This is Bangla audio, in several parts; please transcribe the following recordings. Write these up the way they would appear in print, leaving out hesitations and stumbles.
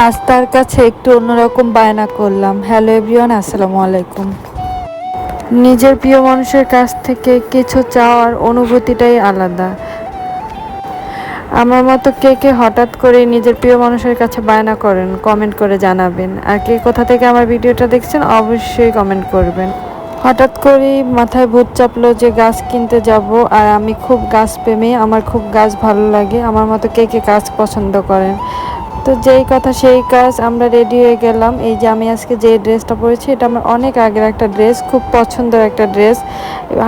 আজ তার কাছে একটু অন্যরকম বায়না করলাম। হ্যালো এভরিওয়ান, আসসালামু আলাইকুম। নিজের প্রিয় মানুষের কাছ থেকে কিছু চাওয়ার অনুভূতিটাই আলাদা। আমার মতো কে কে হঠাৎ করে নিজের প্রিয় মানুষের কাছে বায়না করেন কমেন্ট করে জানাবেন। আর কে কোথা থেকে আমার ভিডিওটা দেখছেন অবশ্যই কমেন্ট করবেন। হঠাৎ করেই মাথায় ভূত চাপলো যে গাছ কিনতে যাব। আর আমি খুব গাছ প্রেমী, আমার খুব গাছ ভালো লাগে। আমার মতো কে কে গাছ পছন্দ করেন। তো যেই কথা সেই কাজ, আমরা রেডি হয়ে গেলাম। এই যে আমি আজকে যে ড্রেসটা পরেছি এটা আমার অনেক আগের একটা ড্রেস, খুব পছন্দের একটা ড্রেস।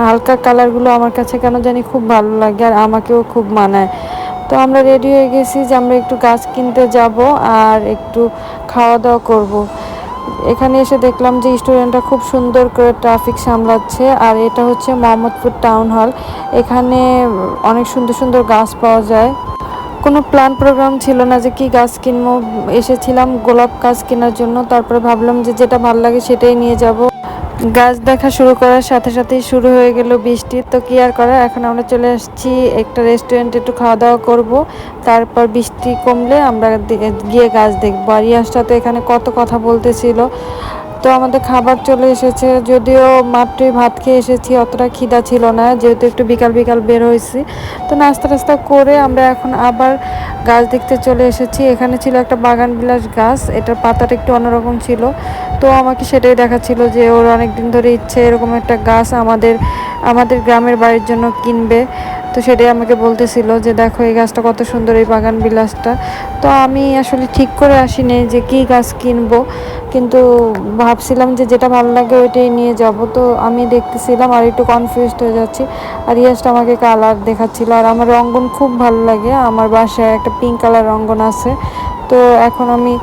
হালকা কালারগুলো আমার কাছে কেন জানি খুব ভালো লাগে আর আমাকেও খুব মানায়। তো আমরা রেডি হয়ে গেছি যে আমরা একটু গাছ কিনতে যাব আর একটু খাওয়া দাওয়া করব। এখানে এসে দেখলাম যে স্টুডেন্টরা খুব সুন্দর করে ট্রাফিক সামলাচ্ছে। আর এটা হচ্ছে মোহাম্মদপুর টাউন হল। এখানে অনেক সুন্দর সুন্দর গাছ পাওয়া যায়। কোনো প্ল্যান প্রোগ্রাম ছিল না যে কি গাছ কিনবো, এসেছিলাম গোলাপ গাছ কেনার জন্য। তারপরে ভাবলাম যে যেটা ভালো লাগে সেটাই নিয়ে যাব। গাছ দেখা শুরু করার সাথে সাথেই শুরু হয়ে গেল বৃষ্টি। তো কি আর করার, এখন আমরা চলে আসছি একটা রেস্টুরেন্টে একটু খাওয়া দাওয়া করব। তারপর বৃষ্টি কমলে আমরা গিয়ে গাছ দেখবো। আর ইয়াসটা তো এখানে কত কথা বলতেছিল। তো আমাদের খাবার চলে এসেছে, যদিও মাত্রই ভাত খেয়ে এসেছি, অতটা খিদা ছিল না যেহেতু একটু বিকাল বিকাল বের হয়েছি। তো নাস্তা টাস্তা করে আমরা এখন আবার গাছ দেখতে চলে এসেছি। এখানে ছিল একটা বাগান বিলাস গাছ, এটার পাতাটা একটু অন্যরকম ছিল। তো আমাকে সেটাই দেখাচ্ছিল যে ওর অনেক দিন ধরে ইচ্ছে এরকম একটা গাছ আমাদের আমাদের গ্রামের বাড়ির জন্য কিনবে। তো সেটাই আমাকে বলতেছিল যে দেখো এই গাছটা কত সুন্দর, এই বাগান বিলাসটা। তো আমি আসলে ঠিক করে আসিনি যে কি গাছ কিনবো, কিন্তু ভাবছিলাম যে যেটা ভালো লাগে ওইটাই নিয়ে যাব। তো আমি দেখতেছিলাম আর একটু কনফিউজড হয়ে যাচ্ছি। আর ইয়াসটা আমাকে কালার দেখাচ্ছিল। আর আমার রঙ্গন খুব ভালো লাগে, আমার বাসায় একটা পিঙ্ক কালার রঙ্গন আছে। তো এখন আমি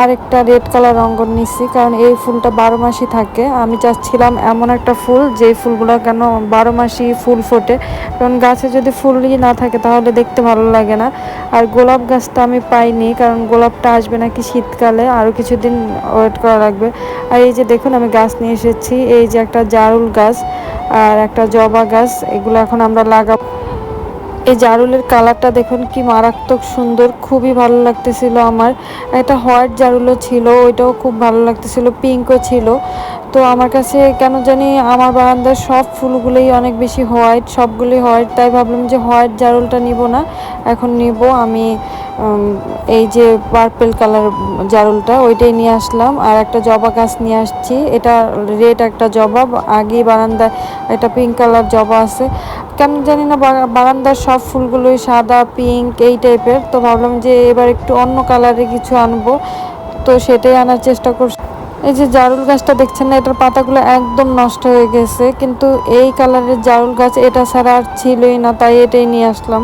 আরেকটা রেড কালার রঙ্গন নিচ্ছি, কারণ এই ফুলটা 12 মাসই থাকে। আমি চাচ্ছিলাম এমন একটা ফুল যে ফুলগুলো কেন 12 মাসই ফুল ফোটে, কারণ গাছে যদি ফুলই না থাকে তাহলে দেখতে ভালো লাগে না। আর গোলাপ গাছটা আমি পাইনি, কারণ গোলাপটা আসবে নাকি শীতকালে, আরও কিছুদিন ওয়েট করা লাগবে। আর এই যে দেখুন আমি গাছ নিয়ে এসেছি, এই যে একটা জারুল গাছ আর একটা জবা গাছ, এগুলো এখন আমরা লাগাবো। এই জারুলের কালারটা দেখুন কি মারাত্মক সুন্দর, খুবই ভালো লাগতেছিল আমার। একটা হোয়াইট জারুলও ছিল, ওইটাও খুব ভালো লাগতেছিল, পিঙ্কও ছিল। তো আমার কাছে কেন জানি আমার বারান্দার সব ফুলগুলোই অনেক বেশি হোয়াইট, সবগুলোই হোয়াইট, তাই ভাবলাম যে হোয়াইট জারুলটা নিব না, এখন নিব আমি এই যে পার্পেল কালার জারুলটা, ওইটাই নিয়ে আসলাম। আর একটা জবা গাছ নিয়ে আসছি, এটা রেড একটা জবা, আগেই বারান্দায় একটা পিঙ্ক কালার জবা আছে। কেন জানি না বারান্দার সব ফুলগুলোই সাদা পিঙ্ক এই টাইপের। তো ভাবলাম যে এবার একটু অন্য কালারে কিছু আনবো, তো সেটাই আনার চেষ্টা করছি। এই যে জারুল গাছটা দেখছেন না, এটার পাতাগুলো একদম নষ্ট হয়ে গেছে, কিন্তু এই কালারের জারুল গাছ এটা ছাড়া আর ছিলই না, তাই এটাই নিয়ে আসলাম।